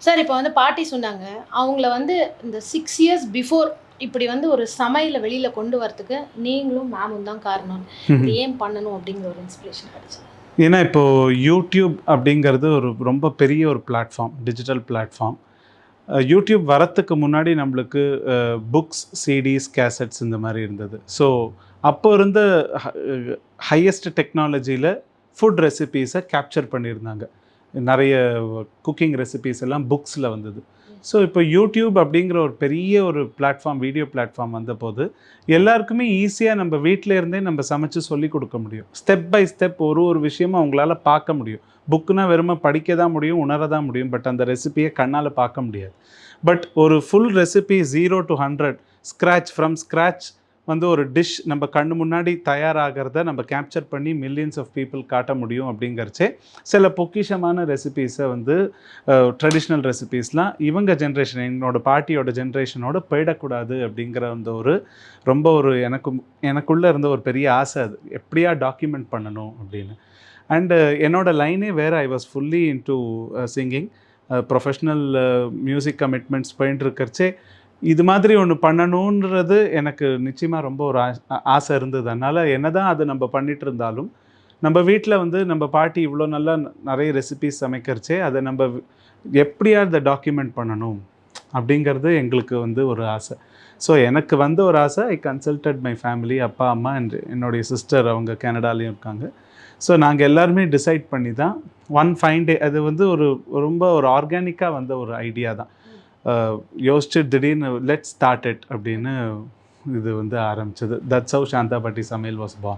Sir இப்போ வந்து பாட்டி சொன்னாங்க, அவங்கள வந்து இந்த 6 இயர்ஸ் பிஃபோர் இப்படி வந்து ஒரு சமையல வெளியில கொண்டு வரதுக்கு நீங்களும் மேமும் தான் காரணம். இது ஏன் பண்ணணும் அப்படிங்கிற ஒரு இன்ஸ்பிரேஷன் கிடைச்சது. ஏன்னா இப்போது யூடியூப் அப்படிங்கிறது ஒரு ரொம்ப பெரிய ஒரு பிளாட்ஃபார்ம், டிஜிட்டல் பிளாட்ஃபார்ம். யூடியூப் வரத்துக்கு முன்னாடி நம்மளுக்கு புக்ஸ், சிடிஸ், கேசட்ஸ் இந்த மாதிரி இருந்தது. ஸோ அப்போ இருந்த ஹையஸ்ட் டெக்னாலஜியில் ஃபுட் ரெசிபீஸை கேப்சர் பண்ணியிருந்தாங்க. நிறைய குக்கிங் ரெசிபீஸ் எல்லாம் புக்ஸில் வந்தது. ஸோ இப்போ யூடியூப் அப்படிங்கிற ஒரு பெரிய ஒரு பிளாட்ஃபார்ம், வீடியோ பிளாட்ஃபார்ம் வந்தபோது எல்லாருக்குமே ஈஸியாக நம்ம வீட்டில் இருந்தே நம்ம சமைச்சு சொல்லி கொடுக்க முடியும். ஸ்டெப் பை ஸ்டெப் ஒரு விஷயமும் அவங்களால பார்க்க முடியும். புக்குனா வெறுமை படிக்க தான் முடியும், உணர தான் முடியும். பட் அந்த ரெசிபியை கண்ணால் பார்க்க முடியாது. பட் ஒரு full recipe 0 to 100 from scratch வந்து ஒரு டிஷ் நம்ம கண்ணு முன்னாடி தயாராகிறத நம்ம கேப்சர் பண்ணி மில்லியன்ஸ் ஆஃப் பீப்புள் காட்ட முடியும். அப்படிங்கிறச்சே சில பொக்கிஷமான ரெசிபீஸை வந்து ட்ரெடிஷ்னல் ரெசிபீஸ்லாம் இவங்க ஜென்ரேஷன், என்னோட பாட்டியோட ஜென்ரேஷனோட போயிடக்கூடாது அப்படிங்கிற அந்த ஒரு ரொம்ப ஒரு எனக்குள்ளே இருந்த ஒரு பெரிய ஆசை. அது எப்படியா டாக்குமெண்ட் பண்ணணும் அப்படின்னு. அண்டு என்னோட லைனே வேறு. I was fully into singing, professional music commitments போயிட்டு இருக்கிறச்சே இது மாதிரி ஒன்று பண்ணணுன்றது எனக்கு நிச்சயமாக ரொம்ப ஒரு ஆசை இருந்தது. அதனால் என்ன தான் அது நம்ம பண்ணிகிட்டு இருந்தாலும் நம்ம வீட்டில் வந்து நம்ம பாட்டி இவ்வளோ நல்லா நிறைய ரெசிபீஸ் சமைக்கிறச்சே அதை நம்ம எப்படியா அதை டாக்குமெண்ட் பண்ணணும் அப்படிங்கிறது எங்களுக்கு வந்து ஒரு ஆசை. ஸோ எனக்கு வந்து ஒரு ஆசை. ஐ கன்சல்டட் மை ஃபேமிலி, அப்பா, அம்மா அண்ட் என்னுடைய சிஸ்டர், அவங்க கனடாலேயும் இருக்காங்க. ஸோ நாங்கள் எல்லாருமே டிசைட் பண்ணி தான் ஒன் ஃபைன் டே, அது வந்து ரொம்ப ஒரு ஆர்கானிக்காக வந்த ஒரு ஐடியா தான். யோசிச்சு திடீர்னு லெட்ஸ் ஸ்டார்ட் இட் அப்படின்னு இது வந்து ஆரம்பிச்சது. தட்ஸ் ஹவ் சாந்தா பாட்டி சமையல் வாஸ் பார்ன்.